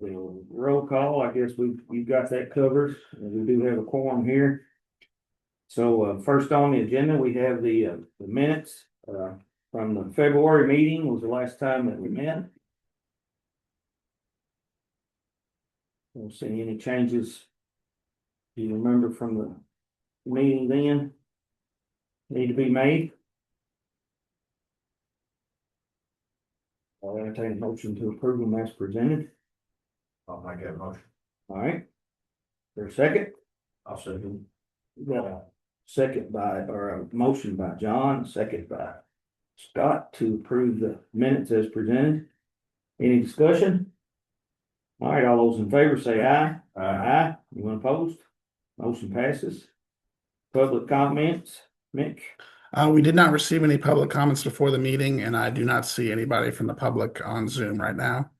the roll call, I guess we've got that covered, and we do have a quorum here. So, first on the agenda, we have the minutes, from the February meeting was the last time that we met. Don't see any changes. Do you remember from the meeting then? Need to be made? I'll entertain a motion to approve them as presented. I'll make that motion. All right. For a second? I'll second. Got a second by, or a motion by John, second by Scott to approve the minutes as presented. Any discussion? All right, all those in favor say aye. Aye. Anyone opposed? Motion passes. Public comments, Mick? We did not receive any public comments before the meeting, and I do not see anybody from the public on Zoom right now.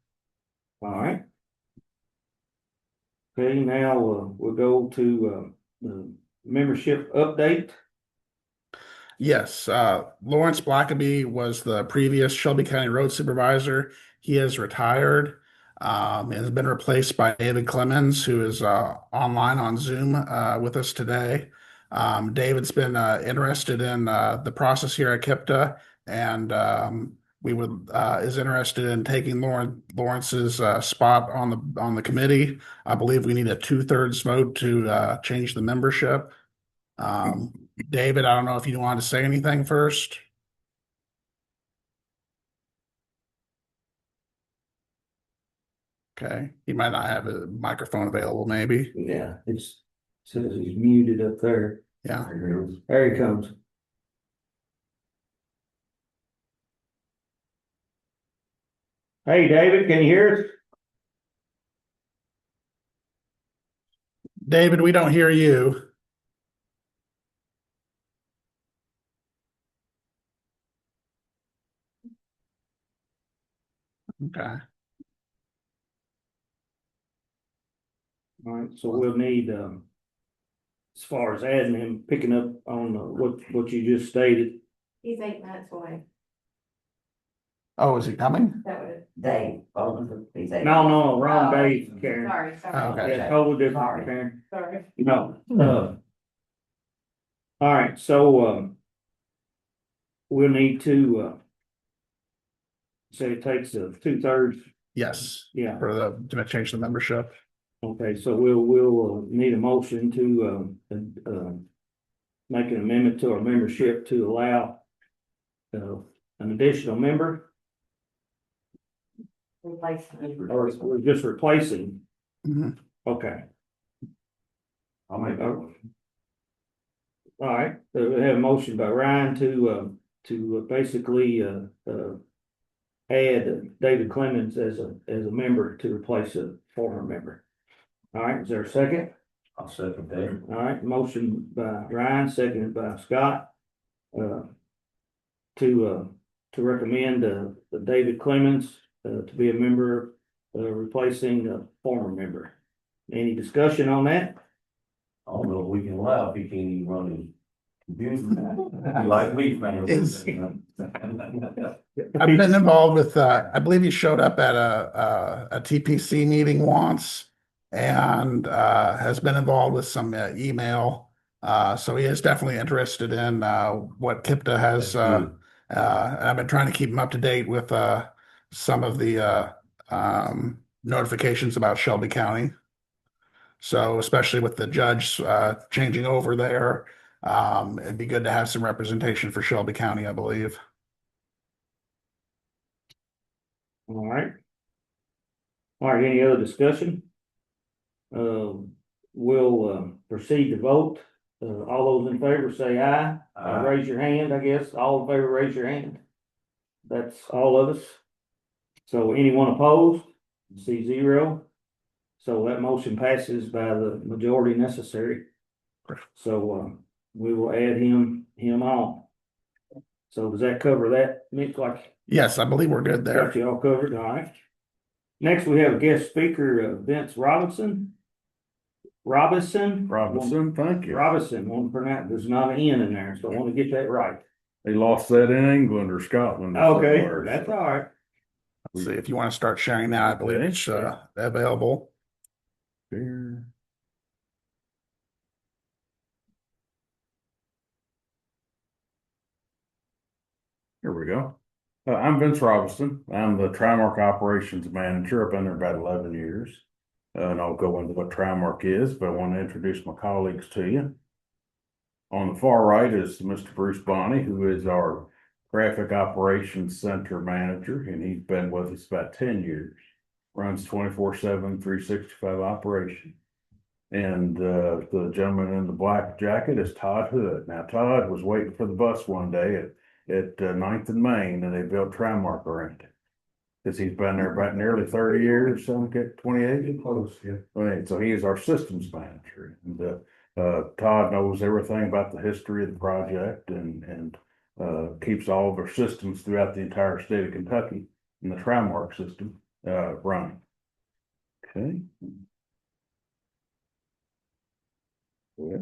All right. Okay, now we'll go to the membership update. Yes, Lawrence Blackaby was the previous Shelby County Road Supervisor. He has retired, and has been replaced by David Clemens, who is online on Zoom with us today. David's been interested in the process here at KIPTA, and is interested in taking Lawrence's spot on the committee. I believe we need a 2/3 vote to change the membership. David, I don't know if you want to say anything first. Okay, he might not have a microphone available, maybe. Yeah, it's says he's muted up there. Yeah. There he comes. Hey, David, can you hear us? David, we don't hear you. Okay. All right, so we'll need, as far as adding him, picking up on what you just stated. He's 8 minutes away. Oh, is he coming? That would. Dave. He's a- No, wrong Dave, Karen. Sorry, Oh, okay. Yeah, totally different, Sorry. Karen. sorry. No, all right, so, we'll need to, say it takes a 2/3, Yes, yeah. to change the membership. Okay, so we'll need a motion to, make an amendment to our membership to allow, an additional member, Replacement. or we're just replacing, Mhm. okay. I'll make that motion. All right, so we have a motion by Ryan to basically, add David Clemens as a member to replace a former member. All right, is there a second? I'll second that. All right, motion by Ryan, seconded by Scott. To recommend, the David Clemens, to be a member, replacing a former member. Any discussion on that? I don't know if we can allow if he can't even run his computer. Like me, man. Is- I've been involved with, I believe he showed up at a TPC meeting once and has been involved with some email. So he is definitely interested in what KIPTA has. And I've been trying to keep him up to date with some of the notifications about Shelby County. So especially with the judge changing over there, it'd be good to have some representation for Shelby County, I believe. All right. All right, any other discussion? We'll proceed to vote. All those in favor say aye. Aye. Raise your hand, I guess. All in favor, raise your hand. That's all of us. So anyone opposed? See 0. So that motion passes by the majority necessary. So, we will add him on. So does that cover that, Mick? Like, Yes, I believe we're good there. got you all covered, all right. Next, we have a guest speaker, Vince Robinson. Robinson, Thank you. Robinson, want to pronounce, there's not an N in there, so I want to get that right. They lost that in England or Scotland. or Okay, somewhere. that's all right. let's see if you want to start sharing that. I believe Okay, it's yeah. available. Here. Here we go. I'm Vince Robinson. I'm the Trimark Operations Manager. I've been there about 11 years. And I'll go into what Trimark is, but I want to introduce my colleagues to you. On the far right is Mr. Bruce Bonney, who is our Graphic Operations Center Manager, and he's been with us about 10 years. Runs 24/7, 365 operation. And the gentleman in the black jacket is Todd Hood. Now, Todd was waiting for the bus one day at 9th and Main, and they built Trimark around it. Because he's been there about nearly 30 years, some get 28. Close, yeah. 28. So he is our systems manager. And Todd knows everything about the history of the project and keeps all of our systems throughout the entire state of Kentucky in the Trimark system running. Okay. Yeah.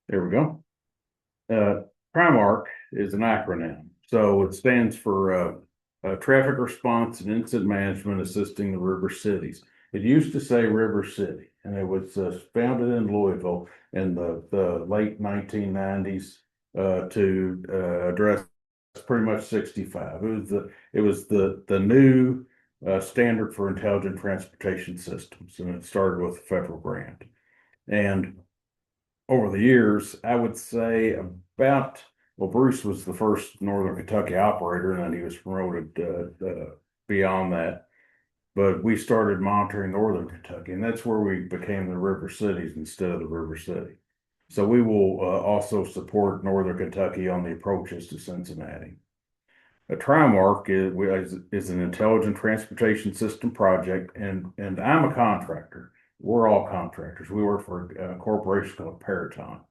There we go. Trimark is an acronym. So it stands for Traffic Response and Incident Management Assisting the River Cities. It used to say River City, and it was founded in Louisville in the late 1990s to address pretty much 65. It was the new standard for intelligent transportation systems, and it started with a federal grant. And over the years, I would say about, well, Bruce was the first Northern Kentucky operator, and then he was promoted beyond that. But we started monitoring Northern Kentucky, and that's where we became the River Cities instead of the River City. So we will also support Northern Kentucky on the approaches to Cincinnati. A Trimark is an intelligent transportation system project, and I'm a contractor. We're all contractors. We work for a corporation called Peraton.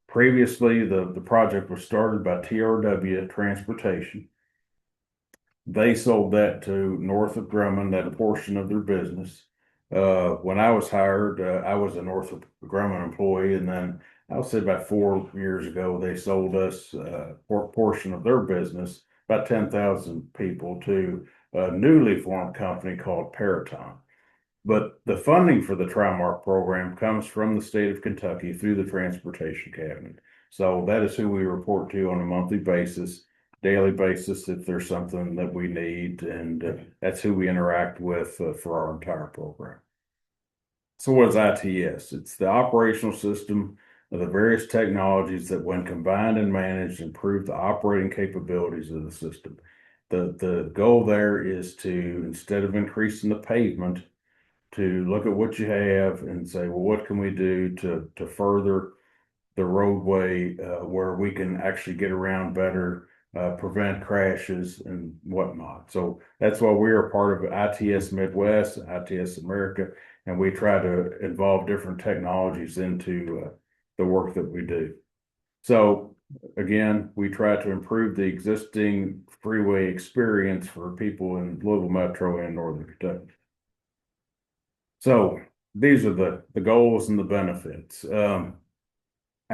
Previously, the project was started by TRW Transportation. They sold that to Northrop Grumman, that portion of their business. When I was hired, I was a Northrop Grumman employee, and then I'll say about 4 years ago, they sold us a portion of their business, about 10,000 people, to a newly formed company called Peraton. But the funding for the Trimark program comes from the state of Kentucky through the Transportation Cabinet. So that is who we report to on a monthly basis, daily basis, if there's something that we need, and that's who we interact with for our entire program. So what is ITS? It's the operational system of the various technologies that, when combined and managed, improve the operating capabilities of the system. The goal there is to, instead of increasing the pavement, to look at what you have and say, well, what can we do to further the roadway where we can actually get around better, prevent crashes and whatnot. So that's why we are part of ITS Midwest, ITS America, and we try to involve different technologies into the work that we do. So again, we try to improve the existing freeway experience for people in Louisville Metro and Northern Kentucky. So these are the goals and the benefits. I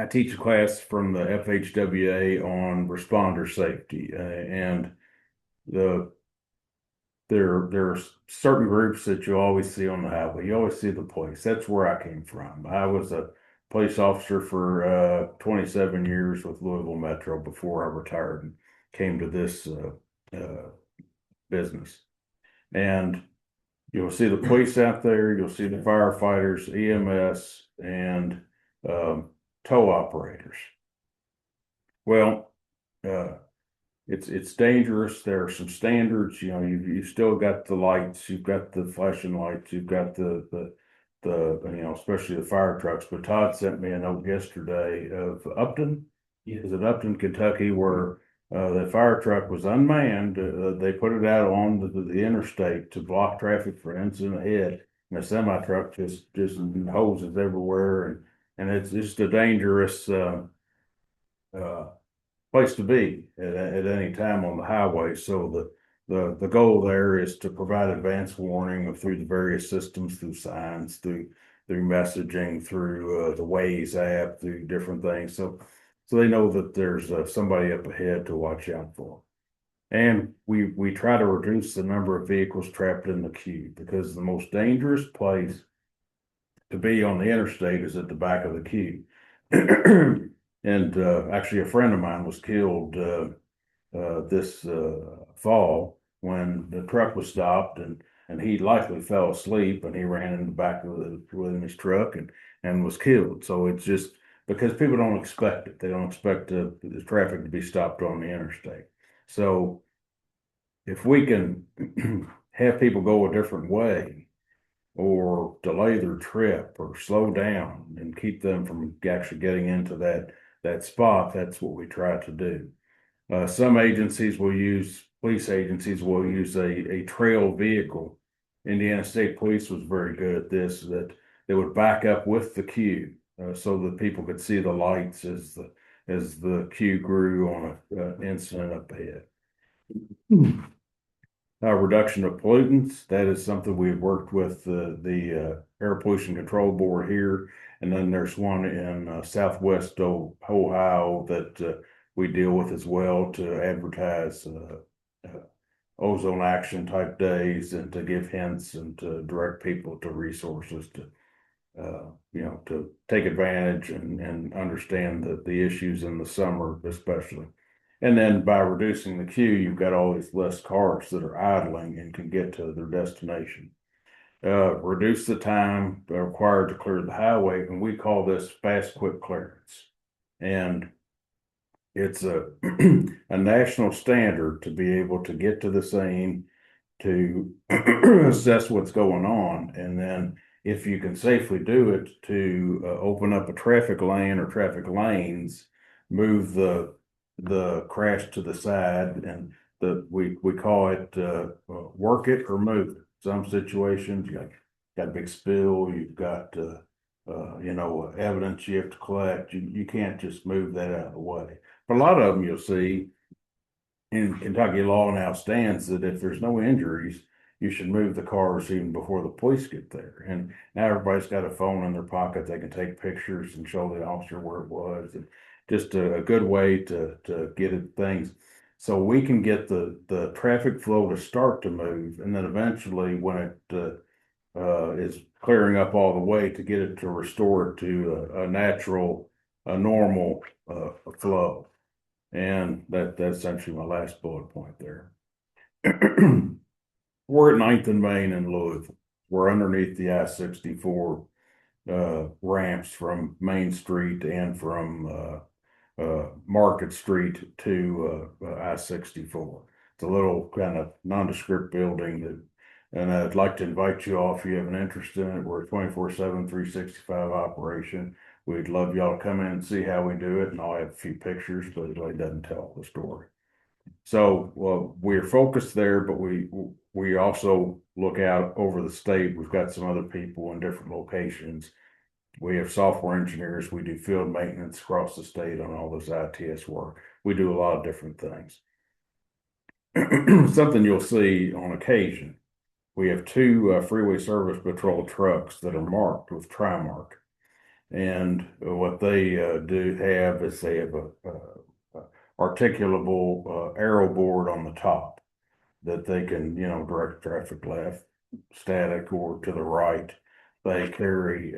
teach a class from the FHWA on responder safety, and there are certain groups that you always see on the highway. You always see the police. That's where I came from. I was a police officer for 27 years with Louisville Metro before I retired and came to this business. And you'll see the police out there, you'll see the firefighters, EMS, and tow operators. Well, it's dangerous. There are some standards. You know, you've still got the lights, you've got the flashing lights, you've got the you know, especially the fire trucks. But Todd sent me a note yesterday of Upton. Is it Upton, Kentucky, where the fire truck was unmanned? They put it out on the interstate to block traffic for incident ahead, and the semi truck just hoses everywhere, and it's just a dangerous place to be at any time on the highway. So the goal there is to provide advance warning through the various systems, through signs, through messaging, through the Waze app, through different things. So they know that there's somebody up ahead to watch out for. And we try to reduce the number of vehicles trapped in the queue, because the most dangerous place to be on the interstate is at the back of the queue. And actually, a friend of mine was killed this fall when the truck was stopped, and he likely fell asleep, and he ran in the back of with his truck and was killed. So it's just because people don't expect it. They don't expect the traffic to be stopped on the interstate. So if we can have people go a different way, or delay their trip, or slow down and keep them from actually getting into that spot, that's what we try to do. Some police agencies will use a trail vehicle. Indiana State Police was very good at this, that they would back up with the queue, so that people could see the lights as the queue grew on an incident up ahead. Reduction of pollutants, that is something we've worked with the Air Pollution Control Board here. And then there's one in Southwest Ohio that we deal with as well, to advertise ozone action type days, and to give hints and to direct people to resources to to take advantage and understand the issues in the summer especially. And then by reducing the queue, you've got all these less cars that are idling and can get to their destination. Reduce the time required to clear the highway, and we call this fast quick clearance. And it's a national standard to be able to get to the scene, to assess what's going on, and then if you can safely do it, to open up a traffic lane or traffic lanes, move the crash to the side, and we call it work it or move it. Some situations you got a big spill, you've got evidence you have to collect. You can't just move that out of the way. But a lot of them you'll see in Kentucky law now stands that if there's no injuries, you should move the cars even before the police get there. And now everybody's got a phone in their pocket. They can take pictures and show the officer where it was. And just a good way to get at things. So we can get the traffic flow to start to move. And then eventually when it is clearing up all the way, to get it to restore it to a natural, a normal flow. And that's essentially my last bullet point there. We're at 9th and Main in Louisville. We're underneath the I-64 ramps from Main Street and from Market Street to I-64. It's a little kind of nondescript building and I'd like to invite you all if you have an interest in it. We're a 24/7, 365 operation. We'd love y'all to come in and see how we do it, and I'll have a few pictures, but it really doesn't tell the story. So, well, we're focused there, but we also look out over the state. We've got some other people in different locations. We have software engineers. We do field maintenance across the state on all this ITS work. We do a lot of different things. Something you'll see on occasion. We have 2 freeway service patrol trucks that are marked with Trimark. And what they do have is they have a articulable arrow board on the top that they can, direct traffic left, static, or to the right. They carry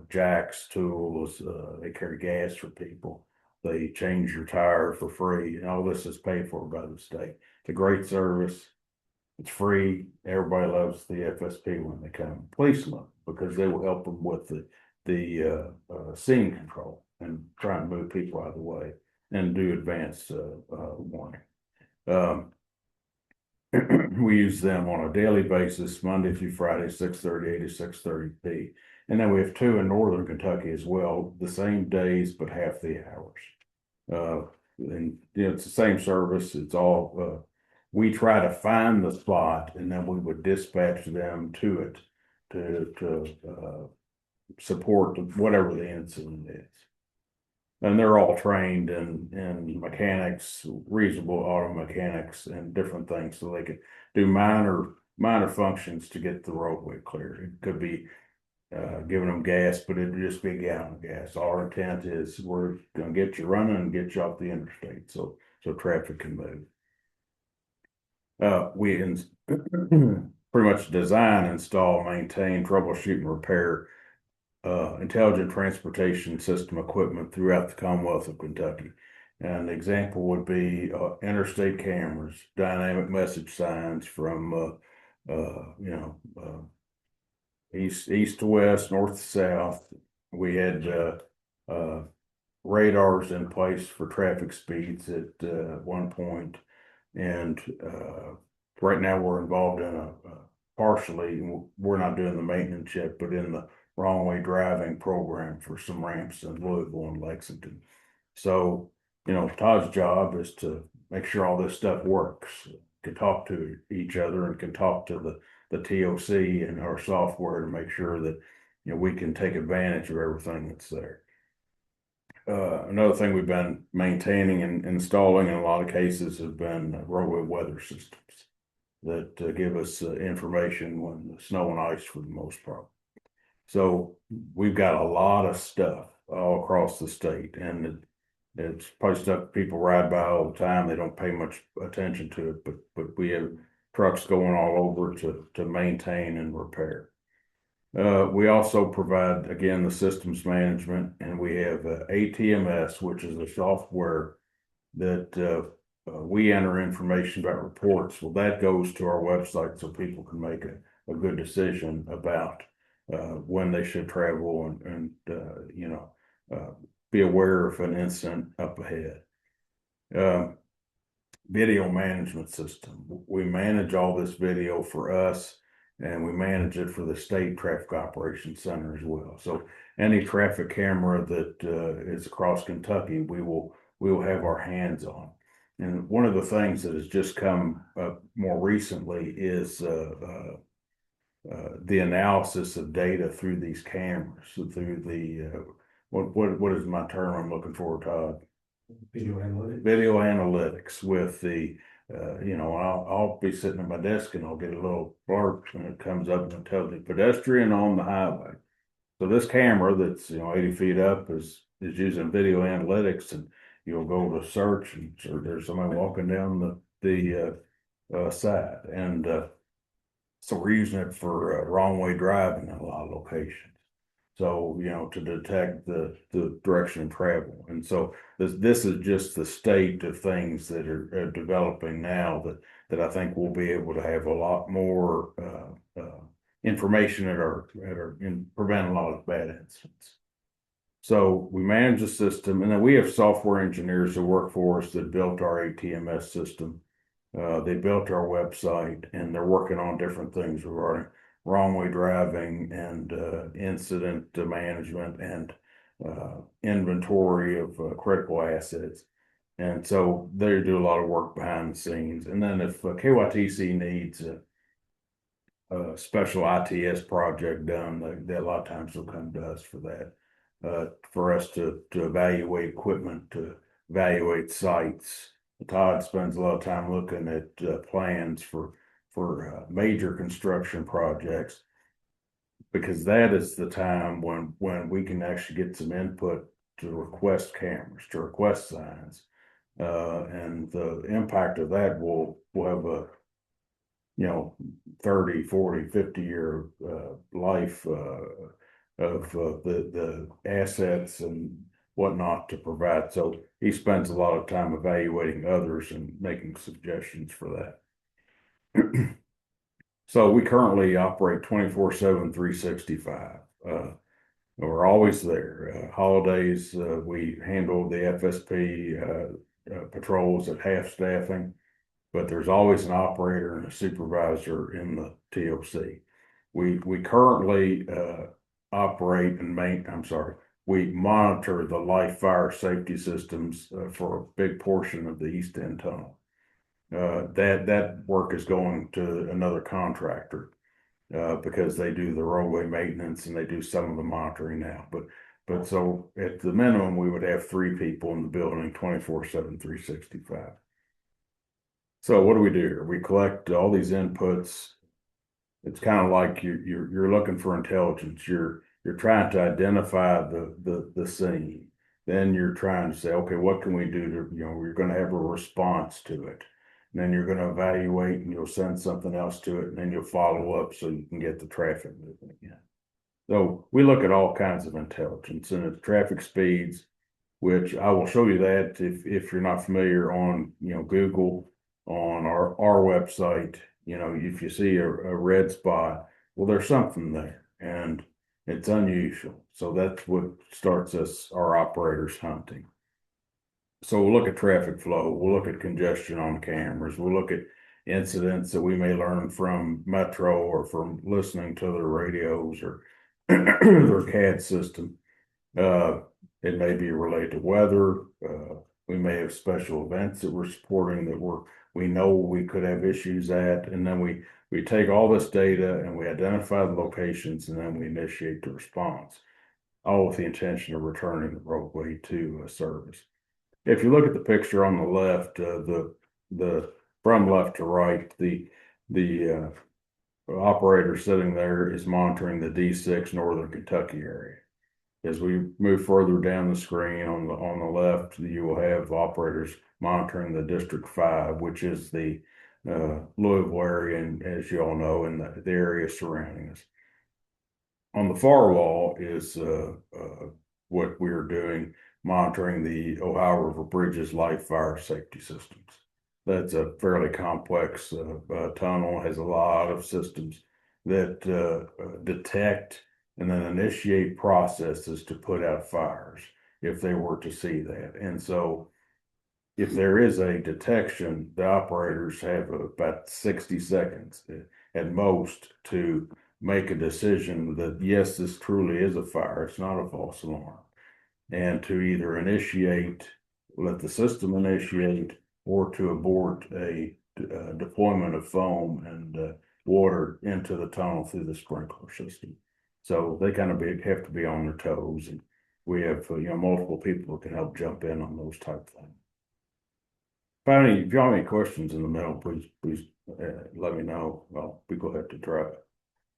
jacks, tools, they carry gas for people. They change your tire for free, and all this is paid for by the state. It's a great service. It's free. Everybody loves the FSP when they come. Police love them because they will help them with the scene control and try and move people out of the way and do advanced warning. We use them on a daily basis, Monday through Friday, 6:30 to 6:30 p. And then we have 2 in Northern Kentucky as well, the same days, but half the hours. And it's the same service. It's all, we try to find the spot, and then we would dispatch them to it to support whatever the incident is. And they're all trained in mechanics, reasonable auto mechanics, and different things, so they can do minor functions to get the roadway cleared. It could be giving them gas, but it'd just be a gallon of gas. Our intent is we're going to get you running and get you off the interstate, so traffic can move. Pretty much design, install, maintain, troubleshoot, and repair intelligent transportation system equipment throughout the Commonwealth of Kentucky. And an example would be interstate cameras, dynamic message signs from east to west, north to south. We had radars in place for traffic speeds at one point, and right now we're involved in a partially, we're not doing the maintenance yet, but in the wrong way driving program for some ramps in Louisville and Lexington. So, Todd's job is to make sure all this stuff works, can talk to each other and can talk to the TOC and our software to make sure that, we can take advantage of everything that's there. Another thing we've been maintaining and installing in a lot of cases have been roadway weather systems that give us information when the snow and ice for the most part. So we've got a lot of stuff all across the state, and it's probably stuff people ride by all the time. They don't pay much attention to it, but we have trucks going all over to maintain and repair. We also provide, again, the systems management, and we have ATMS, which is a software that we enter information about reports. Well, that goes to our website so people can make a good decision about when they should travel and be aware of an incident up ahead. Video management system. We manage all this video for us, and we manage it for the state traffic operations center as well. So any traffic camera that is across Kentucky, we will have our hands on. And one of the things that has just come up more recently is the analysis of data through these cameras, through the what is my term I'm looking for, Todd? Video analytics. Video analytics with the I'll be sitting at my desk and I'll get a little blurb and it comes up and it tells me pedestrian on the highway. So this camera that's 80 feet up is using video analytics, and you'll go to search and there's somebody walking down the side, and so we're using it for wrong way driving in a lot of locations. So, to detect the direction of travel. And so this is just the state of things that are developing now that I think we'll be able to have a lot more information in prevent a lot of bad incidents. So we manage the system, and then we have software engineers who work for us that built our ATMS system. They built our website, and they're working on different things regarding wrong way driving and incident management and inventory of critical assets. And so they do a lot of work behind the scenes. And then if KYTC needs a special ITS project done, they a lot of times will come to us for that, for us to evaluate equipment, to evaluate sites. Todd spends a lot of time looking at plans for major construction projects, because that is the time when we can actually get some input to request cameras, to request signs, and the impact of that will have a 30, 40, 50-year life of the assets and whatnot to provide. So he spends a lot of time evaluating others and making suggestions for that. So we currently operate 24/7, 365. We're always there. Holidays, we handle the FSP patrols at half staffing, but there's always an operator and a supervisor in the TOC. We currently operate and we monitor the life fire safety systems for a big portion of the East End Tunnel. That work is going to another contractor because they do the roadway maintenance and they do some of the monitoring now. But so at the minimum, we would have 3 people in the building 24/7, 365. So what do we do here? We collect all these inputs. It's kind of like you're looking for intelligence. You're trying to identify the scene. Then you're trying to say, okay, what can we do to, we're going to have a response to it. and then you're gonna evaluate and you'll send something else to it, and then you'll follow up so you can get the traffic moving again. So we look at all kinds of intelligence and the traffic speeds, which I will show you that if you're not familiar on, Google, on our website, if you see a red spot, well, there's something there and it's unusual. So that's what starts our operators hunting. So we'll look at traffic flow, we'll look at congestion on cameras, we'll look at incidents that we may learn from Metro or from listening to their radios or their CAD system. It may be related to weather. We may have special events that we're supporting that we know we could have issues at, and then we take all this data and we identify the locations, and then we initiate the response, all with the intention of returning the roadway to service. If you look at the picture on the left, the from left to right, the operator sitting there is monitoring the D6 Northern Kentucky area. As we move further down the screen on the left, you will have operators monitoring the District 5, which is the Louisville area, and as you all know, in the area surrounding us. On the far wall is what we're doing, monitoring the Ohio River Bridges live fire safety systems. That's a fairly complex tunnel, has a lot of systems that detect and then initiate processes to put out fires if they were to see that. And so if there is a detection, the operators have about 60 seconds at most to make a decision that, yes, this truly is a fire, it's not a false alarm, and to either let the system initiate, or to abort a deployment of foam and water into the tunnel through the sprinkler system. So they kind of have to be on their toes, and we have multiple people who can help jump in on those type of things. If you have any questions in the middle, please let me know. I'll be glad to try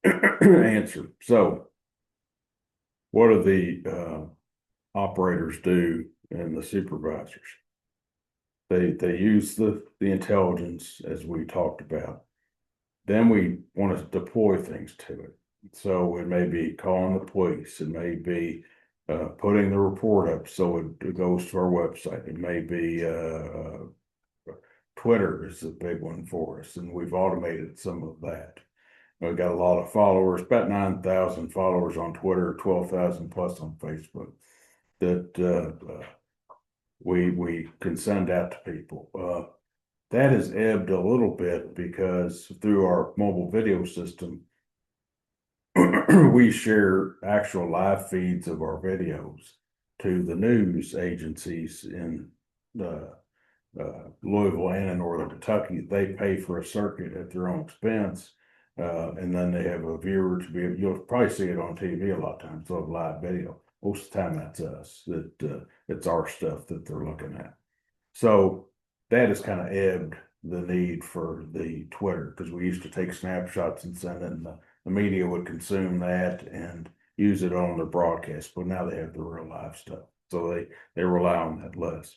to answer. So, what do the operators do and the supervisors? They use the intelligence as we talked about. Then we want to deploy things to it. So it may be calling the police. It may be putting the report up so it goes to our website. It may be Twitter is a big one for us, and we've automated some of that. We've got a lot of followers, about 9,000 followers on Twitter, 12,000 plus on Facebook, that we can send out to people. That has ebbed a little bit because through our mobile video system, we share actual live feeds of our videos to the news agencies in Louisville and in Northern Kentucky. They pay for a circuit at their own expense, and then they have a viewer to be. You'll probably see it on TV a lot of times. They'll have live video. Most of the time, that's us. It's our stuff that they're looking at. So that has kind of ebbed the need for the Twitter, because we used to take snapshots and send it, and the media would consume that and use it on their broadcast. But now they have the real live stuff, so they rely on that less.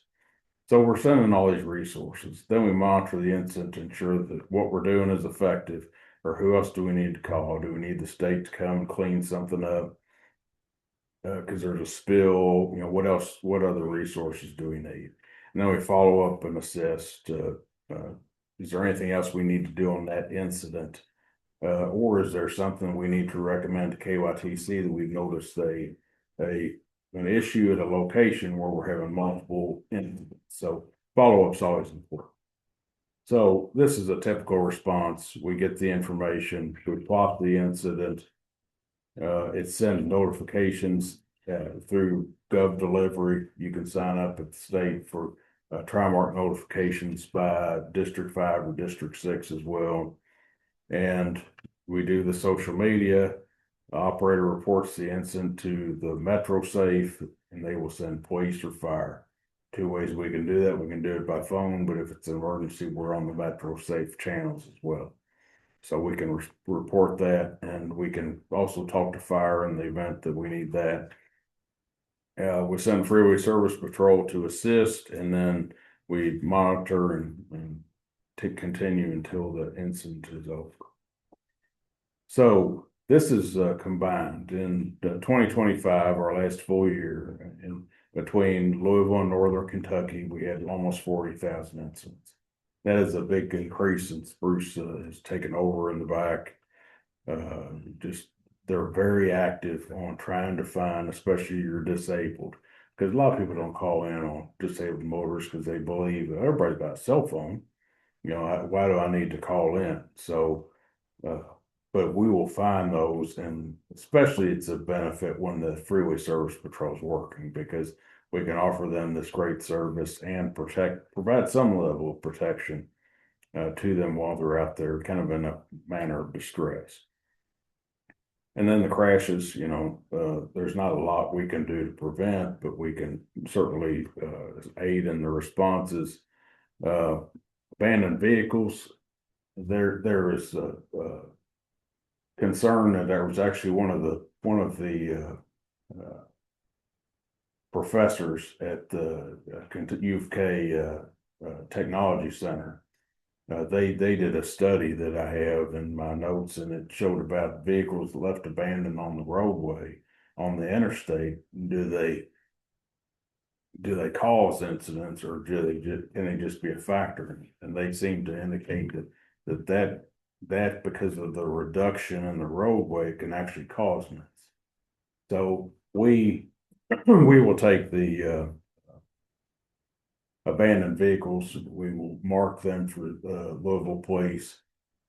So we're sending all these resources. Then we monitor the incident to ensure that what we're doing is effective. Or who else do we need to call? Do we need the state to come and clean something up? Because there's a spill, what else, what other resources do we need? And then we follow up and assess, is there anything else we need to do on that incident? Or is there something we need to recommend to KYTC that we've noticed an issue at a location where we're having multiple incidents? So follow-up's always important. So this is a typical response. We get the information, we plot the incident. It sends notifications through Gov Delivery. You can sign up at the state for Trimark notifications by District 5 or District 6 as well. And we do the social media. The operator reports the incident to the Metro Safe, and they will send police or fire. Two ways we can do that. We can do it by phone, but if it's an emergency, we're on the Metro Safe channels as well. So we can report that, and we can also talk to fire in the event that we need that. We send Freeway Service Patrol to assist, and then we monitor and to continue until the incident is over. So this is combined in 2025, our last full year, in between Louisville and Northern Kentucky, we had almost 40,000 incidents. That is a big increase since Bruce has taken over in the back. Just they're very active on trying to find, especially you're disabled, because a lot of people don't call in on disabled motorists because they believe everybody's got a cell phone. You know, why do I need to call in? So, but we will find those, and especially it's a benefit when the Freeway Service Patrol is working, because we can offer them this great service and provide some level of protection to them while they're out there, kind of in a manner of distress. And then the crashes, you know, there's not a lot we can do to prevent, but we can certainly aid in the responses. Abandoned vehicles, there is concern that there was actually one of the professors at the U of K Technology Center. They did a study that I have in my notes, and it showed about vehicles left abandoned on the roadway on the interstate. Do they cause incidents, or can they just be a factor? And they seem to indicate that because of the reduction in the roadway can actually cause this. So we will take the abandoned vehicles, we will mark them for Louisville police,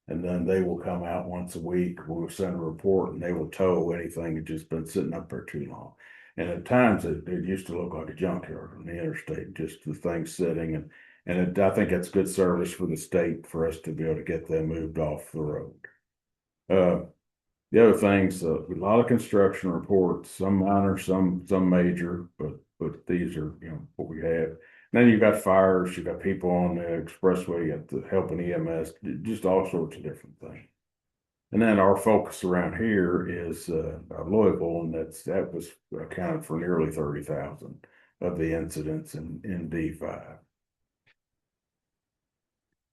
and then they will come out once a week. We'll send a report, and they will tow anything that's just been sitting up there too long. And at times it used to look like a junkyard on the interstate, just the things sitting, and I think that's good service for the state for us to be able to get them moved off the road. The other things, a lot of construction reports, some minor, some major, but these are, you know, what we have. And then you've got fires, you've got people on the expressway, you got the helping EMS, just all sorts of different things. And then our focus around here is Louisville, and that was accounted for nearly 30,000 of the incidents in D5.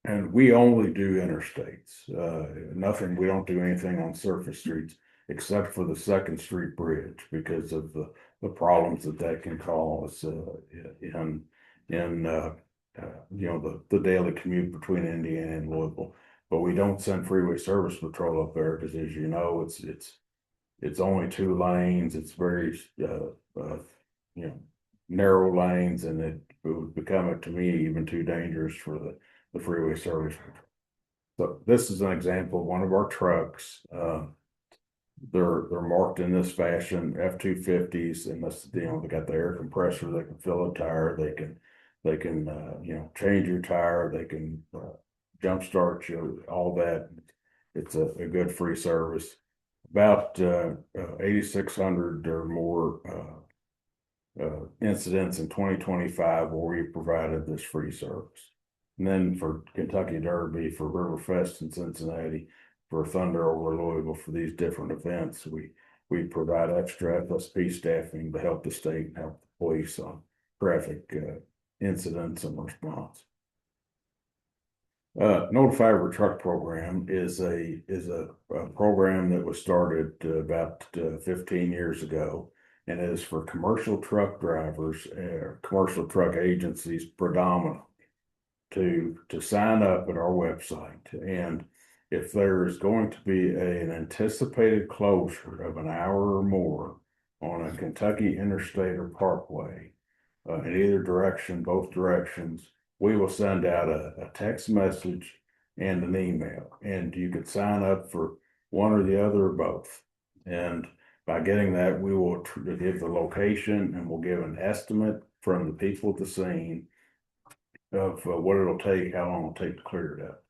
And we only do interstates. We don't do anything on surface streets except for the 2nd Street Bridge because of the problems that can cause in you know, the daily commute between Indiana and Louisville. But we don't send Freeway Service Patrol up there because, as you know, it's only 2 lanes. It's very you know, narrow lanes, and it would become, to me, even too dangerous for the Freeway Service Patrol. So this is an example of one of our trucks. They're marked in this fashion, F-250s, and this, you know, they got the air compressor. They can fill a tire. They can you know, change your tire. They can jump start you, all that. It's a good free service. About 8,600 or more incidents in 2025 where we provided this free service. And then for Kentucky Derby, for Riverfest in Cincinnati, for Thunder over Louisville, for these different events, we provide extra FSP staffing to help the state and help the police on traffic incidents and response. Notify Every Truck program is a program that was started about 15 years ago, and it is for commercial truck drivers, commercial truck agencies predominantly, to sign up at our website. And if there is going to be an anticipated closure of an hour or more on a Kentucky interstate or parkway, in either direction, both directions, we will send out a text message and an email, and you can sign up for one or the other or both. And by getting that, we will give the location, and we'll give an estimate from the people at the scene of what it'll take, how long it'll take to clear it up.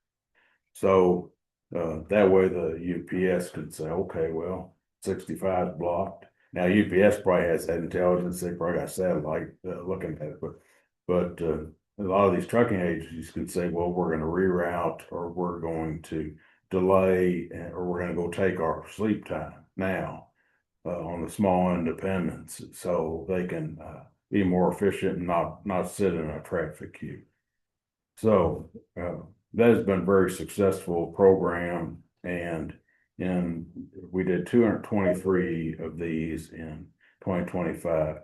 So that way the UPS could say, okay, well, 65 is blocked. Now UPS probably has that intelligence. They probably got satellite looking at it, but a lot of these trucking agencies could say, well, we're going to reroute, or we're going to delay, or we're going to go take our sleep time now on the small independents, so they can be more efficient and not sit in a traffic queue. So that has been a very successful program, and we did 223 of these in 2025.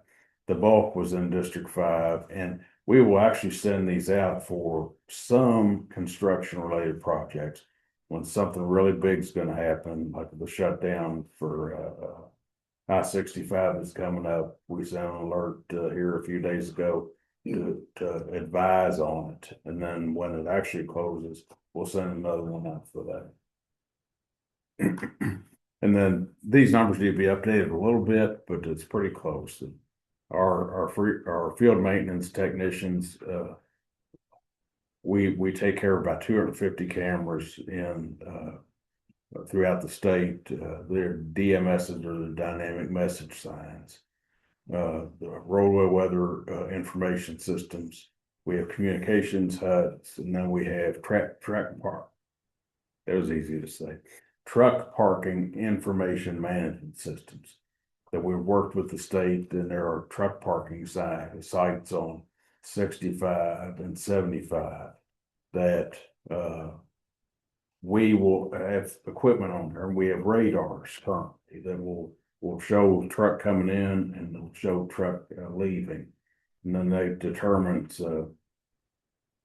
The bulk was in District 5, and we will actually send these out for some construction related projects. When something really big is going to happen, like the shutdown for I-65 is coming up, we sent an alert here a few days ago to advise on it. And then when it actually closes, we'll send another one out for that. And then these numbers need to be updated a little bit, but it's pretty close. Our field maintenance technicians, we take care of about 250 cameras in throughout the state. Their DMSs are the dynamic message signs. The roadway weather information systems. We have communications huts, and then we have truck park. That was easy to say. Truck parking information management systems that we've worked with the state, and there are truck parking sites on 65 and 75 that we will have equipment on there, and we have radars currently that will show truck coming in and will show truck leaving. And then they determine,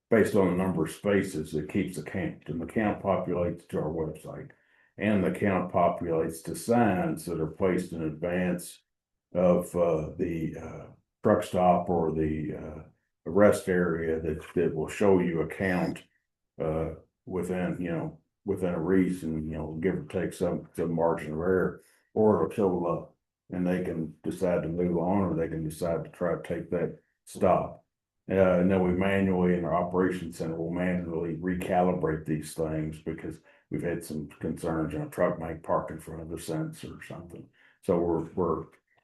based on the number of spaces, it keeps the count, and the count populates to our website. And the count populates to signs that are placed in advance of the truck stop or the rest area that will show you a count within a reason, give or take some margin of error, or it'll show up and they can decide to move on, or they can decide to try to take that stop. And then we manually, in our operations center, will manually recalibrate these things because we've had some concerns on a truck might park in front of the sensor or something. So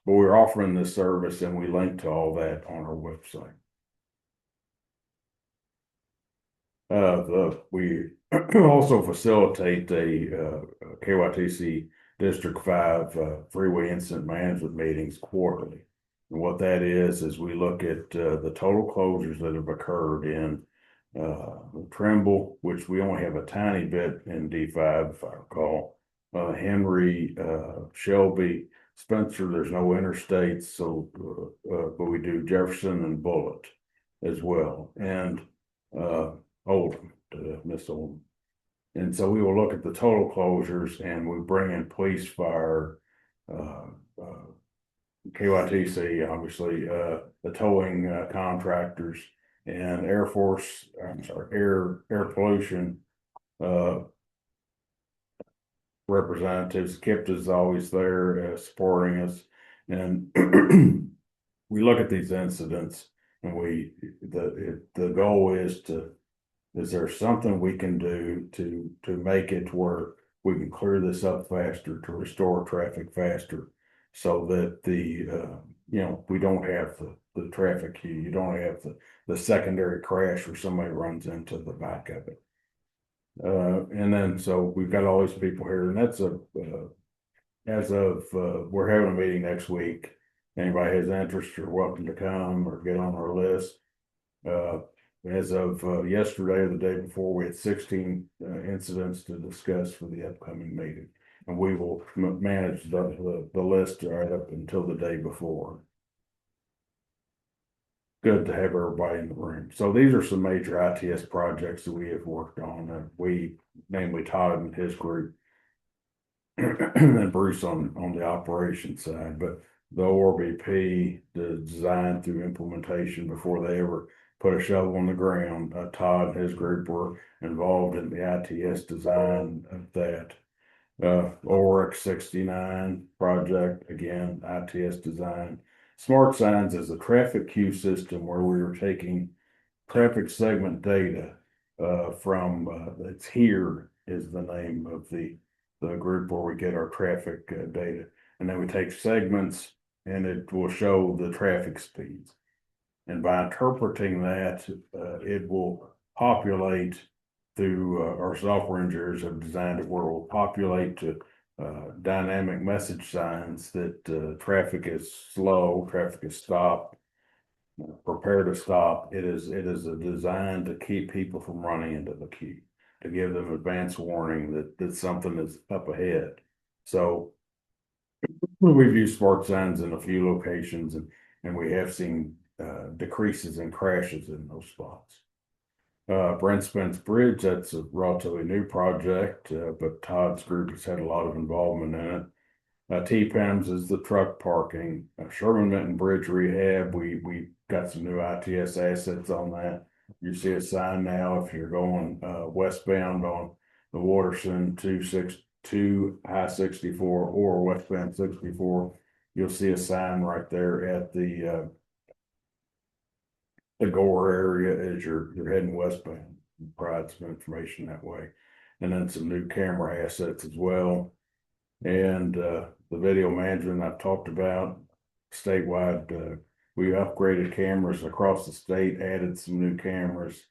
we're offering this service, and we link to all that on our website. We also facilitate a KYTC District 5 freeway incident management meetings quarterly. And what that is we look at the total closures that have occurred in Trimble, which we only have a tiny bit in D5, if I recall. Henry, Shelby, Spencer, there's no interstates, so but we do Jefferson and Bullitt as well, and Oldham, Miss Oldham. And so we will look at the total closures, and we bring in police, fire, KYTC, obviously, the towing contractors, and air pollution representatives. KIPT is always there supporting us, and we look at these incidents, and the goal is there something we can do to make it where we can clear this up faster, to restore traffic faster, so that we don't have the traffic queue, you don't have the secondary crash where somebody runs into the back of it. And then, so we've got all these people here, and that's we're having a meeting next week. Anybody has interest, you're welcome to come or get on our list. As of yesterday or the day before, we had 16 incidents to discuss for the upcoming meeting, and we will manage the list right up until the day before. Good to have everybody in the room. So these are some major ITS projects that we have worked on. Namely Todd and his group, and Bruce on the operations side. But the ORBP, the design through implementation before they ever put a shovel on the ground, Todd and his group were involved in the ITS design of that. ORX 69 project, again, ITS design. Smart Signs is a traffic queue system where we are taking traffic segment data from it's HERE is the name of the group where we get our traffic data, and then we take segments, and it will show the traffic speeds, and by interpreting that, it will populate through our software engineers have designed it where it will populate to dynamic message signs that traffic is slow, traffic is stopped, prepare to stop. It is designed to keep people from running into the queue. to give them advance warning that something is up ahead. So we've used smart signs in a few locations and we have seen decreases in crashes in those spots. Brent Spence Bridge, that's a relatively new project, but Todd's group has had a lot of involvement in it. T-PAMS is the truck parking. Sherman Minton Bridge rehab, we got some new ITS assets on that. You see a sign now if you're going westbound on the Waterson 262 I-64 or westbound 64. You'll see a sign right there at the Gore area as you're heading westbound. Provide some information that way, and then some new camera assets as well. And the video management I've talked about statewide, we upgraded cameras across the state, added some new cameras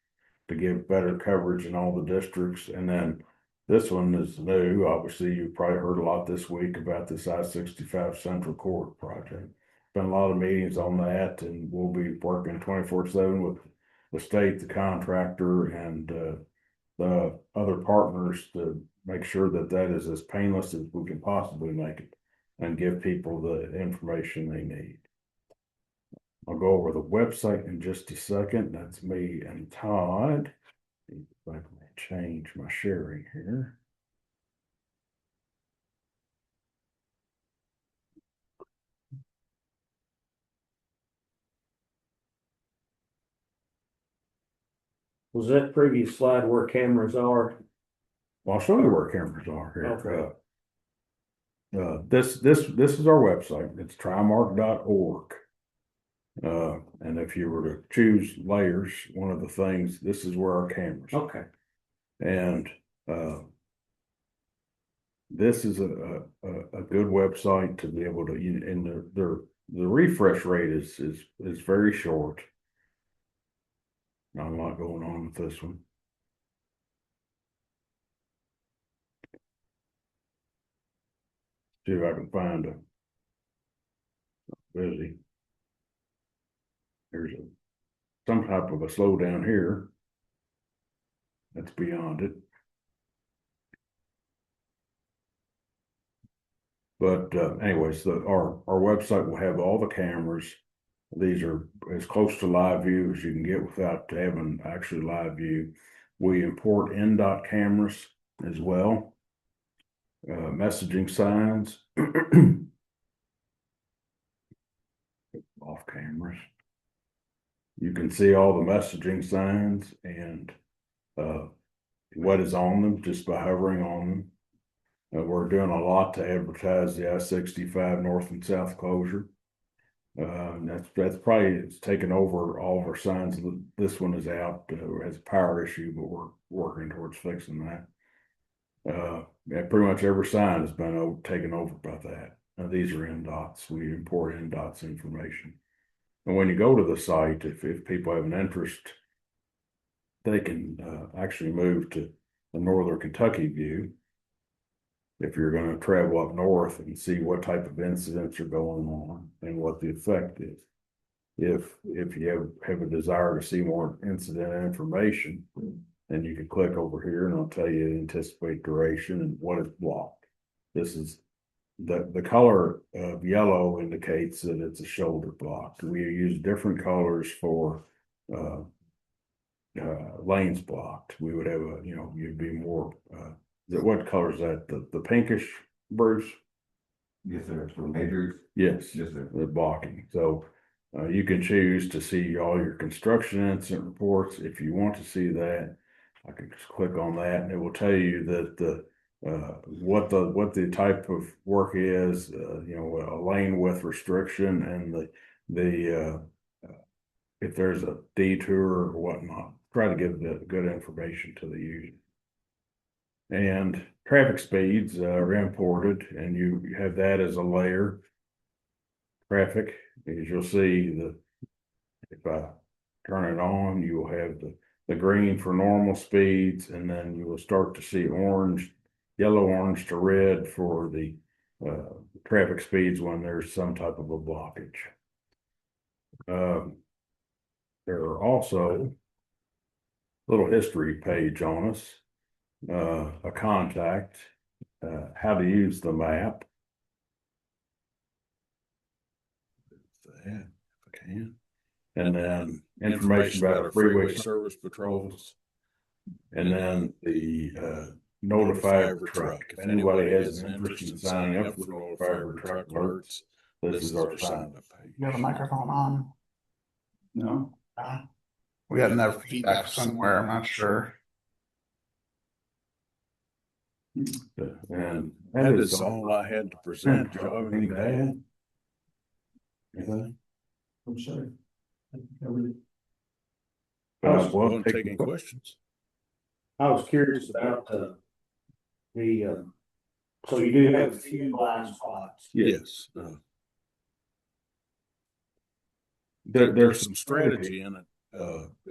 to give better coverage in all the districts. And then this one is new. Obviously, you've probably heard a lot this week about this I-65 Central Court project. Been a lot of meetings on that, and we'll be working 24/7 with the state, the contractor, and the other partners to make sure that that is as painless as we can possibly make it and give people the information they need. I'll go over the website in just a second. That's me and Todd. See if I can change my sharing here. Was that previous slide where cameras are? Well, I'll show you where cameras are here. Okay. This is our website. It's trimark.org. And if you were to choose layers, one of the things, this is where our cameras are. Okay. And this is a good website to be able to, and the refresh rate is very short. Not a lot going on with this one. See if I can find a busy. There's some type of a slowdown here. That's beyond it. But anyways, our website will have all the cameras. These are as close to live view as you can get without having actually live view. We import NDOT cameras as well. Messaging signs. Off cameras. You can see all the messaging signs and what is on them just by hovering on them. We're doing a lot to advertise the I-65 north and south closure. That's probably, it's taken over all of our signs. This one is out, has a power issue, but we're working towards fixing that. Pretty much every sign has been taken over by that. Now, these are NDOTs. We import NDOTs information. And when you go to the site, if people have an interest, they can actually move to the Northern Kentucky view. If you're going to travel up north and see what type of incidents are going on and what the effect is. If you have a desire to see more incident information, then you can click over here and I'll tell you the anticipated duration and what is blocked. This is the color of yellow indicates that it's a shoulder block. We use different colors for lanes blocked. We would have you'd be more what color is that? The pinkish, Bruce? Yes, sir. For majors. Yes. Yes, sir. The blocking. So you can choose to see all your construction incident reports. If you want to see that, I can just click on that and it will tell you that what the type of work is, a lane width restriction and the if there's a detour or whatnot. Try to give the good information to the user. And traffic speeds are imported, and you have that as a layer. Traffic, as you'll see, if I turn it on, you will have the green for normal speeds, and then you will start to see orange, yellow, orange to red for the traffic speeds when there's some type of a blockage. There are also a little history page on us. a contact, how to use the map. If I can. And then information about our freeway service patrols. And then the notify every truck. If anybody has an interest in signing up for notify every truck alerts, this is our sign up page. You have a microphone on? No. We got enough feedback somewhere, I'm not sure. And That is all I had to present. Joe, have anything to add? Anything? I'm sorry. Well, Taking questions. I was curious about, so you do have a few blind spots. Yes. There's some strategy in it,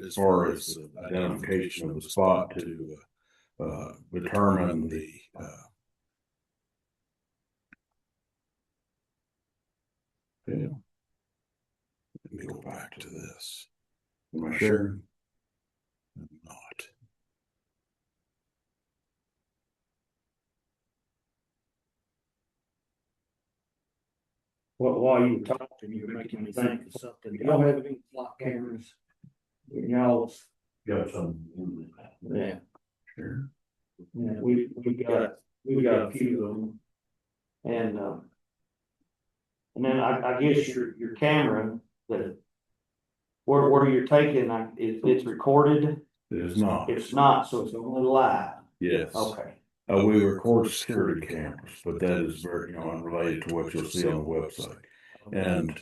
as far as the identification of the spot to determine the yeah. Let me go back to this. Am I sure? I'm not. Well, while you were talking, you were making me think of something. Y'all have any flock cameras? Y'all, Got some. yeah, Sure. yeah, we got a few of them. And then I guess your camera, that where you're taking, it's recorded, It is not. it's not, so it's only live. Yes. Okay, We record security cameras, but that is very, unrelated to what you'll see on the website. And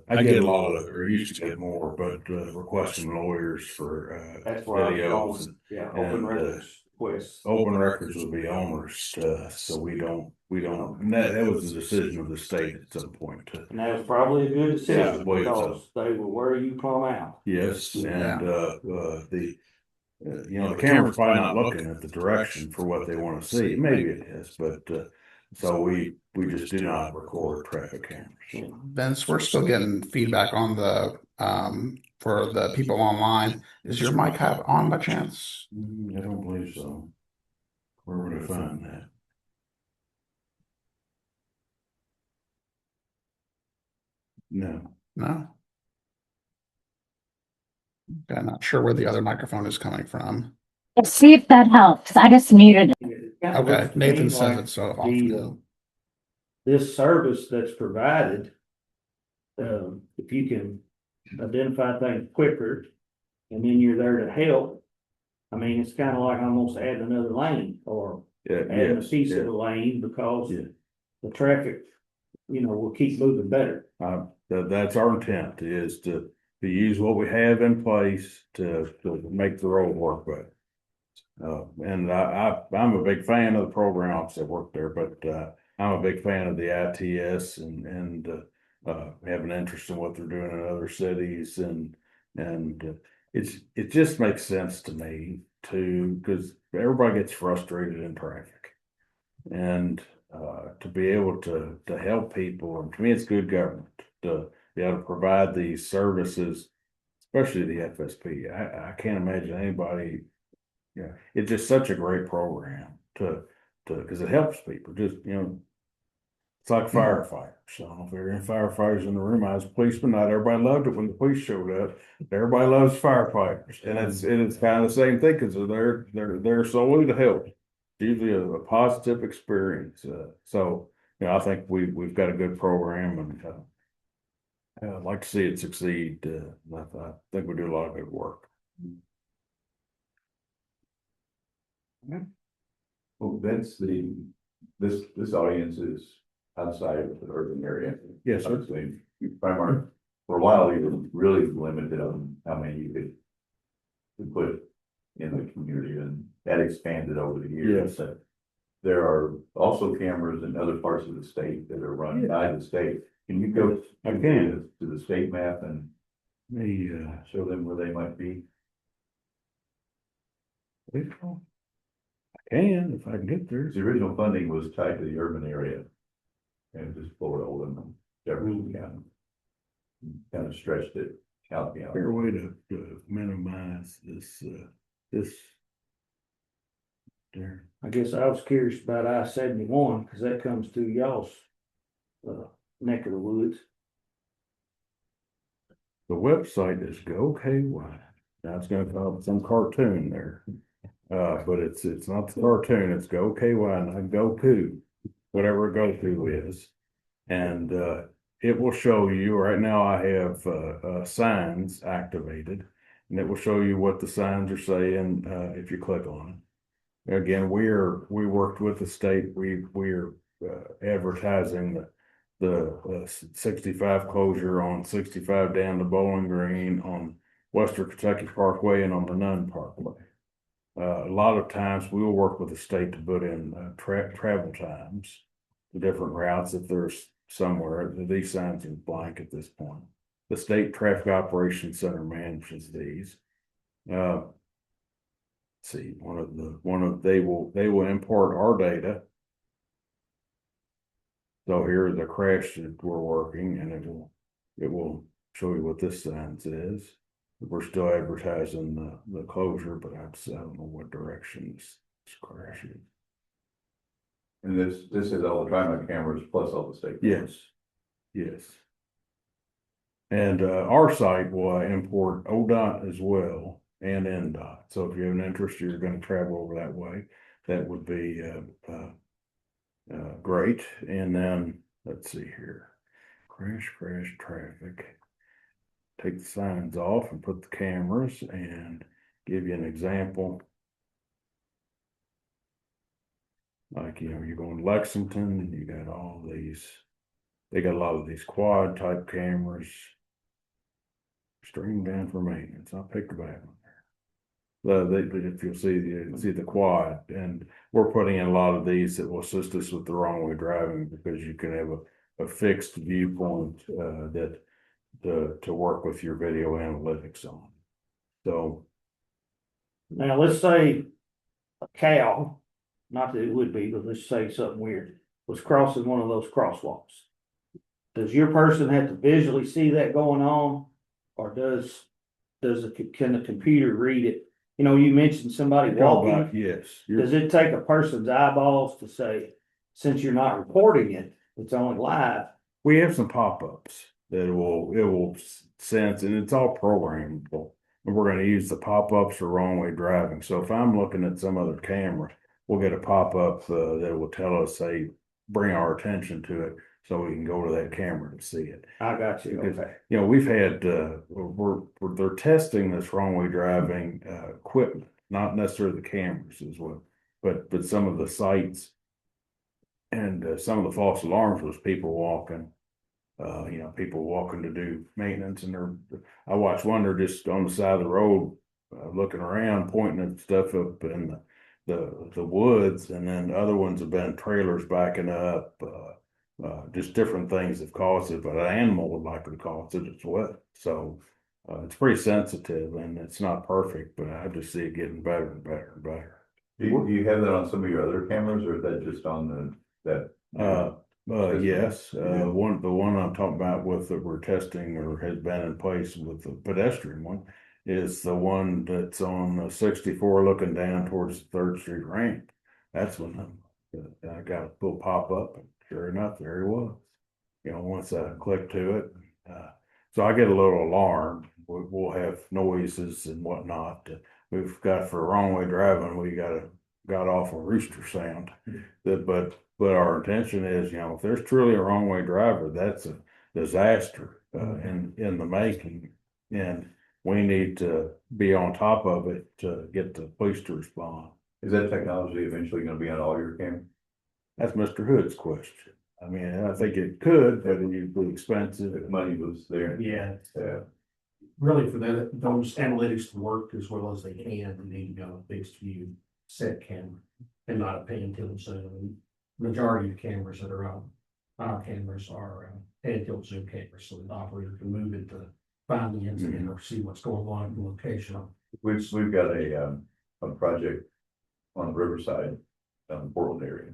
I get a lot of, or used to get more, but requesting lawyers for that's where I was videos. going, yeah, open and, records requests. Open records will be onerous to us, so we don't, and that was the decision of the state at some point. And that was probably a good decision, Yeah, I believe so. because they will wear you plumb out. Yes, and Yeah. the camera's probably not looking at the direction for what they want to see. Maybe it is, but so we just do not record traffic cameras. Vince, we're still getting feedback on the for the people online. Is your mic have on by chance? I don't believe so. Where would I find that? No. No. Okay, I'm not sure where the other microphone is coming from. See if that helps. I just muted it. Okay, Nathan says it's so often. This service that's provided, if you can identify things quicker, and then you're there to help. I mean, it's kind of like almost adding another lane, or adding a piece of the lane, because Yeah. the traffic, will keep moving better. That's our intent, is to use what we have in place to make the road work better. And I'm a big fan of the programs that work there, but I'm a big fan of the ITS and have an interest in what they're doing in other cities, and it just makes sense to me because everybody gets frustrated in traffic, and to be able to help people, and to me, it's good government to be able to provide these services, especially the FSP. I can't imagine anybody. Yeah, it's just such a great program because it helps people. Just it's like firefighters. I don't know if there are any firefighters in the room. I was a policeman. Not everybody loved it when the police showed up. Everybody loves firefighters, and it's kind of the same thing, because they're solely to help. It's usually a positive experience. So I think we've got a good program, and I'd like to see it succeed. I think we do a lot of good work. Well, that's this audience is outside of the urban area. Yes, sir. Obviously, for a while, you were really limited on how many you could put in the community, and that expanded over the years. Yes. There are also cameras in other parts of the state that are run by the state. Can you go I can. to the state map and The show them where they might be? I can if I can get there. The original funding was tied to the urban area. And just Florida, Oldham, and Jefferson County. Kind of stretched it out. Fair way to minimize this there. I guess I was curious about I-71, cause that comes through y'all's neck of the woods. The website is GoKY. Now it's gonna come up some cartoon there. But it's not the cartoon, it's GoKY, not Goku, whatever Goku is. And, it will show you, right now I have, signs activated. And it will show you what the signs are saying, if you click on it. Again, we worked with the state, we're advertising the 65 closure on 65 down to Bowling Green, on Western Kentucky Parkway, and on the Nunn Parkway. A lot of times we will work with the state to put in travel times, the different routes if there's somewhere. These signs are blank at this point. The State Traffic Operations Center manages these. See, they will import our data. So here the crash that we're working, and it will show you what this sign says. We're still advertising the closure, but I don't know what direction this crash is. And this is all the driving cameras plus all the state. Yes, yes. And our site will import ODOT as well, and NDOT. So if you have an interest, you're going to travel over that way, that would be great. And then let's see here, crash traffic. Take the signs off and put the cameras, and give you an example. Like, you're going to Lexington, and you got all these, they got a lot of these quad type cameras. Stream down for maintenance. I'll pick the back one. If you'll see the quad, and we're putting in a lot of these that will assist us with the wrong way driving, because you can have a fixed viewpoint that to work with your video analytics on. So Now, let's say a cow, not that it would be, but let's say something weird, was crossing one of those crosswalks. Does your person have to visually see that going on? Or can the computer read it? You know, you mentioned somebody walking. yes, Does it take a person's eyeballs to say, since you're not recording it, it's only live? we have some pop-ups that it will sense, and it's all programmable. And we're going to use the pop-ups for wrong way driving. So if I'm looking at some other camera, we'll get a pop-up that will tell us, say, bring our attention to it, so we can go to that camera to see it. I got you, Because, okay. we've had, they're testing this wrong way driving, equipment, not necessarily the cameras as well, but some of the sites. And, some of the false alarms was people walking, people walking to do maintenance, and I watched one, they're just on the side of the road, looking around, pointing at stuff up in the woods, and then other ones have been trailers backing up, just different things have caused it, but an animal would likely cause it as well. So it's pretty sensitive, and it's not perfect, but I just see it getting better and better and better. Do you have that on some of your other cameras, or is that just on that? Yes, Yeah. the one I'm talking about with that we're testing or has been in place with the pedestrian one is the one that's on 64 looking down towards the 3rd Street ramp. That's when I got a little pop up, and sure enough, there he was. Once I click to it, so I get a little alarm. We'll have noises and whatnot. We've got for wrong way driving, we got off a rooster sound. But our intention is, if there's truly a wrong way driver, that's a disaster in the making, and we need to be on top of it to get the police to respond. Is that technology eventually gonna be on all your cameras? That's Mr. Hood's question. I mean, I think it could, but it'd be expensive. If money was there. Yeah, Yeah. really for those analytics to work as well as they can, they need to go a fixed view set camera and not a pan tilt zoom. Majority of cameras that are on our cameras are pan tilt zoom cameras, so the operator can move it to find the incident or see what's going on in the location. We've got a project on the Riverside, down in the Portland area.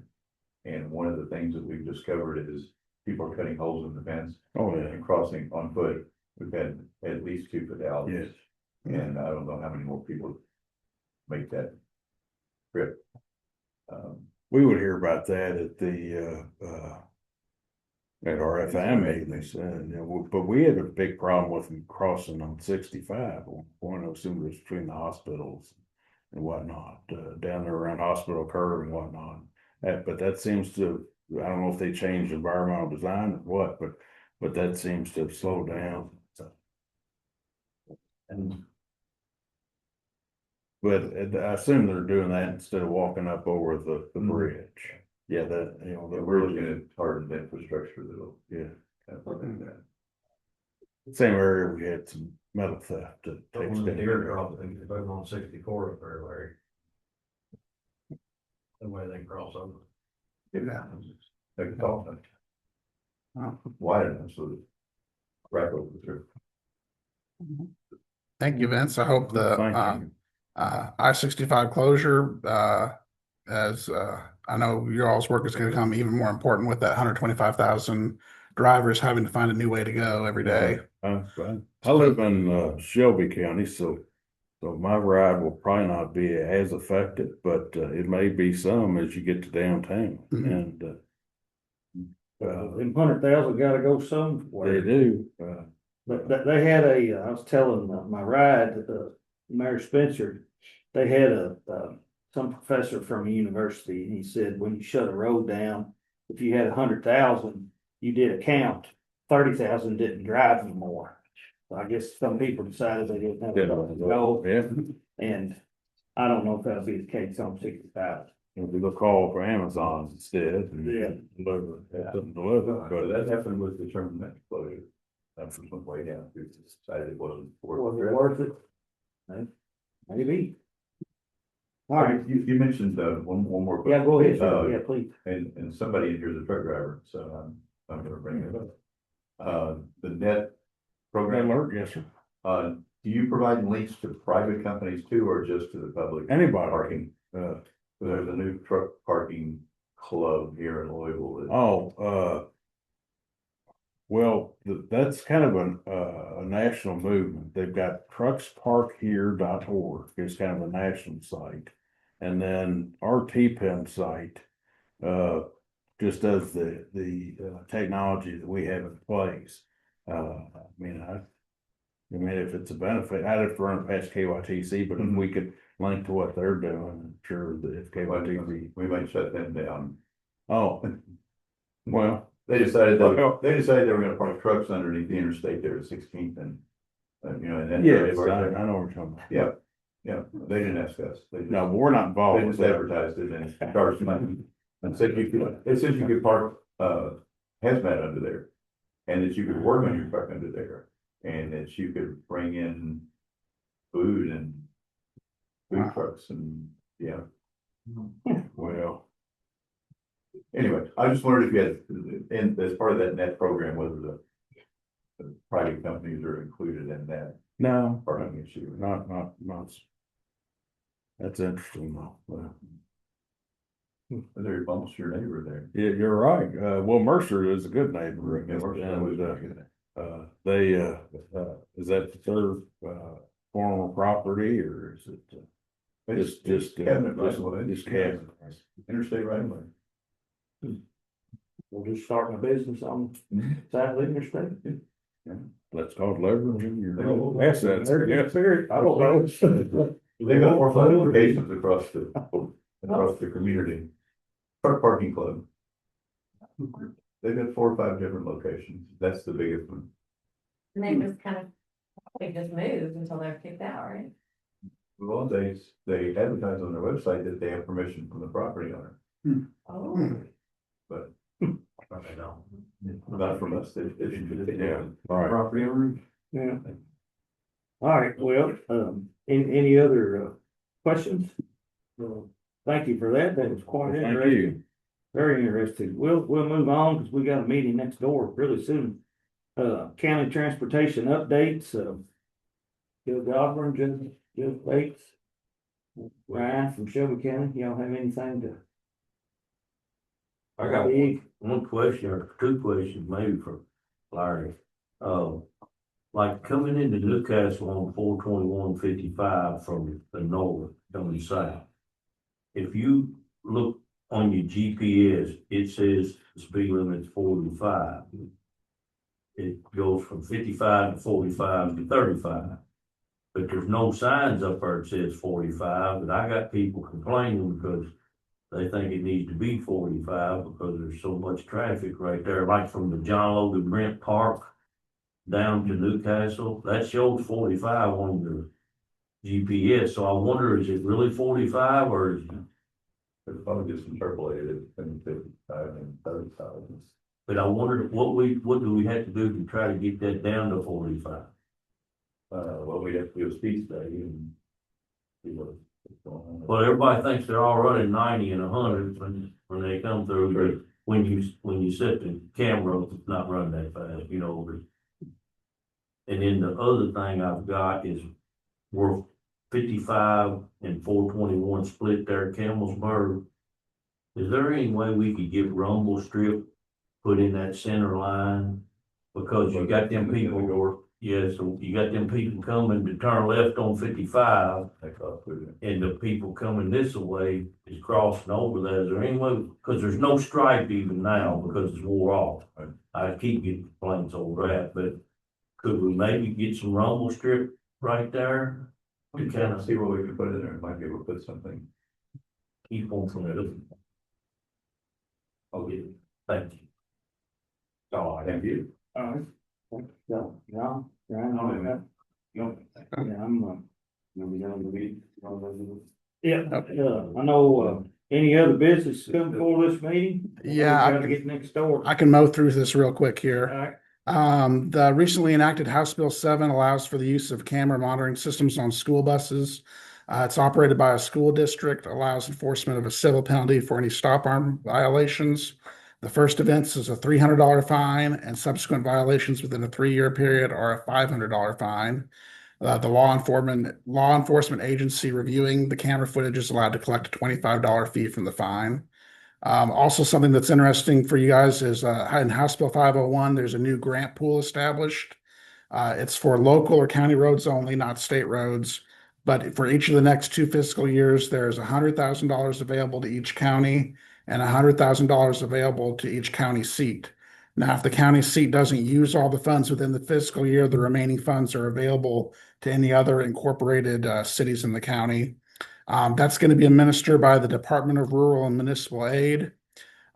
And one of the things that we've discovered is people are cutting holes in the fence. Oh, yeah. And crossing on foot. We've had at least 2 fatalities. Yes. And I don't know how many more people make that trip. we would hear about that at the, at our FM meetings, but we had a big problem with them crossing on 65. One of them was between the hospitals and whatnot, down there around Hospital Curve and whatnot. But that seems to, I don't know if they changed environmental design or what, but that seems to have slowed down. And But I assume they're doing that instead of walking up over the bridge. Yeah, that, we're looking at hardened infrastructure that'll yeah. kind of prevent that. Same area we had some metal theft that takes When the down. deer drop, they put them on 64 up there, Larry. The way they cross over. Yeah. They can talk about it. Oh, Wide enough so that right over through. thank you, Vince. I hope the Thank you. I-65 closure, as I know your all's work is going to become even more important with that 125,000 drivers having to find a new way to go every day. I live in Shelby County, so my ride will probably not be as affected, but it may be some as you get to downtown. Mhm. And Them 100,000 gotta go somewhere. they do. But they had I was telling my ride, Mayor Spencer, they had some professor from a university, and he said, when you shut a road down, if you had 100,000, you did a count, 30,000 didn't drive anymore. So I guess some people decided they didn't have to go, Yeah, and I don't know if that'll be the case on 65. we look call for Amazon instead. And Yeah. Deliver, Yeah. something delivered, But but that happened with the terminal closure. That went way down, because it decided it wasn't Was it worth worth it? Maybe. All All right, right, you mentioned, one more. yeah, go ahead, Uh, sir. Yeah, please. And somebody in here is a truck driver, so I'm gonna bring it up. The net program, alert, yes, sir. do you provide links to private companies too, or just to the public? Anybody. Parking, there's a new truck parking club here in Louisville. that- Well, that's kind of a national movement. They've got trucksparkhere.org is kind of a national site. And then our TPIM site, just does the technology that we have in place. I mean, if it's a benefit, I'd have to run it past KYTC, but if we could link to what they're doing, I'm sure that if KYTC, We might shut them down. oh, well. They decided Well- they were gonna park trucks underneath the interstate there at 16th and, and then. Yes, I know what you're talking about. Yeah, yeah, they didn't ask us. They just- No, but we're not They involved with just that. advertised it and charged money. And said it says you could park, hazmat under there. And that you could work on your truck under there. And that you could bring in food and food trucks and, yeah. Well, Anyway, I just wondered if you had, and as part of that net program, whether the private companies are included in that no, parking issue. not. That's interesting though. They're almost your neighbor there. Yeah, you're right. Well, Mercer is a good neighbor. Yeah, Mercer always And, been good. they, is that their, former property or is it? Just Cabinet, right away. Just cabinet. Interstate right away. We're just starting a business on side of the interstate. That's called leveraging They your go- assets. Yes. I don't know. They've got 4 or 5 locations across the community. Truck parking club. They've got 4 or 5 different locations. That's the biggest one. And they just kind of, they just moved until they're kicked out, right? Well, they advertise on their website that they have permission from the property owner, Oh. but Probably don't. not from us. Yeah, right. Property owner. Yeah. All right, well, any other questions? Thank you for that. That was quite Thank interesting. you. Very interesting. We'll move on because we got a meeting next door really soon. County transportation updates, Bill Godburn, Jeff Bates, Ryan from Shelby County. Y'all have anything to? I got one question or 2 questions maybe for Larry. Like coming into Newcastle on 421-55 from the north, coming south. If you look on your GPS, it says the speed limit's 45. It goes from 55 to 45 to 35. But there's no signs up there that says 45, but I got people complaining because they think it needs to be 45 because there's so much traffic right there, like from the John Logan Brent Park down to Newcastle, that shows 45 on your GPS, so I wonder, is it really 45 or is it? It's probably just interpolated in 55 and 35. But I wonder what do we have to do to try to get that down to 45? Well, we'd have to do a speed study and see what's going on. Well, everybody thinks they're all running 90 and 100 when they come through, but when you set the camera, it's not running that fast, you know. And then the other thing I've got is we're 55 and 421 split there, Campbellsburg. Is there any way we could get rumble strip put in that center line? Because you got them people, yeah, so you got them people coming to turn left on 55. And the people coming this way is crossing over that. Is there any way, because there's no stripe even now because it's wore off. I keep getting complaints over that, but could we maybe get some rumble strip right there? We To can kind of see what we can put in there, might be able to put something. keep on from it. Okay, thank you. Oh, I have you. All right. So, yeah, yeah, I No, know. No. Yeah, I'm, Maybe down the week. yeah, I know, any other business come for this meeting? Yeah, We gotta get next door. I can mow through this real quick All here. right, The recently enacted House Bill 7 allows for the use of camera monitoring systems on school buses. It's operated by a school district, allows enforcement of a civil penalty for any stop arm violations. The first offense is a $300 fine, and subsequent violations within a 3-year period are a $500 fine. The law enforcement agency reviewing the camera footage is allowed to collect a $25 fee from the fine. Also, something that's interesting for you guys is in House Bill 501, there's a new grant pool established. It's for local or county roads only, not state roads. But for each of the next 2 fiscal years, there's $100,000 available to each county and $100,000 available to each county seat. Now, if the county seat doesn't use all the funds within the fiscal year, the remaining funds are available to any other incorporated cities in the county. That's going to be administered by the Department of Rural and Municipal Aid.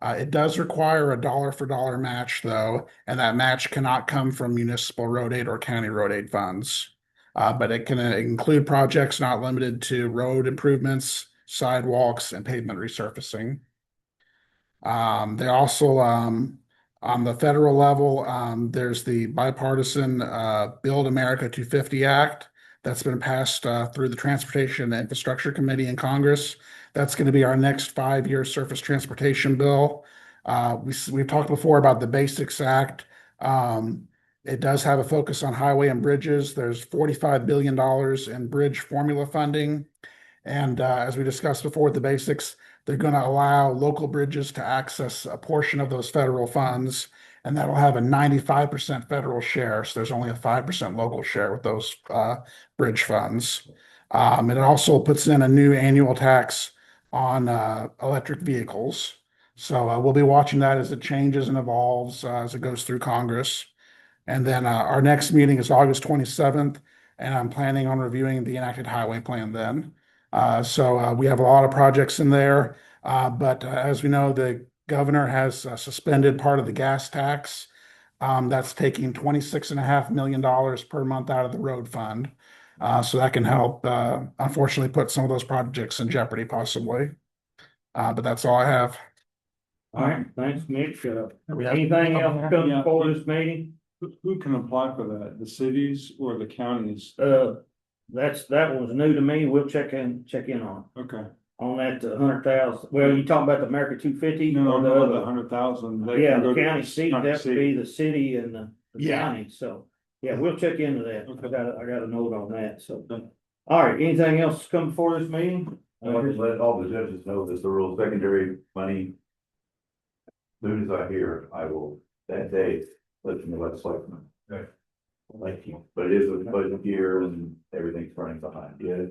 It does require a dollar for dollar match, though, and that match cannot come from municipal road aid or county road aid funds. But it can include projects not limited to road improvements, sidewalks, and pavement resurfacing. They also, on the federal level, there's the bipartisan Build America 250 Act that's been passed through the Transportation and Infrastructure Committee in Congress. That's going to be our next 5-year surface transportation bill. We've talked before about the Basics Act. It does have a focus on highway and bridges. There's $45 billion in bridge formula funding. And as we discussed before with the Basics, they're going to allow local bridges to access a portion of those federal funds, and that'll have a 95% federal share. So there's only a 5% local share with those bridge funds. It also puts in a new annual tax on electric vehicles. So we'll be watching that as it changes and evolves as it goes through Congress. And then our next meeting is August 27th, and I'm planning on reviewing the enacted highway plan then. So we have a lot of projects in there, but as we know, the governor has suspended part of the gas tax. That's taking $26.5 million per month out of the road fund. So that can help, unfortunately, put some of those projects in jeopardy possibly. But that's all I have. all right, thanks, Mitch. Anything else come for this meeting? Who can apply for that? The cities or the counties? That was new to me. We'll check in Okay. on that 100,000. Well, you talking about the America 250? No, or no, the the other? 100,000. Yeah, the county seat, that would be the city and the Yeah. county, so, yeah, we'll check into that. Okay. I got a note on that, so. All right, anything else come before this meeting? I want to let all the judges know that the rural secondary money. As soon as I hear, I will that day let you know what's like. Thank you. But it is a budget year and everything's running behind. Yeah.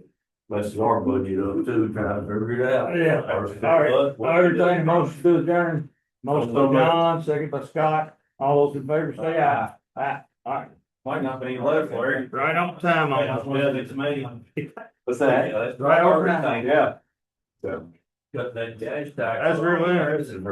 messes our budget up too, trying to figure it out. Yeah. All right, I entertain a motion to adjourn. Motion by John, second by Scott. All those in favor say aye. Aye. All right. Might not be any left, Larry. Right on time on Yeah, this it's one. me. What's that? Right over time. Yeah. So. Cut that gas tax. That's really interesting.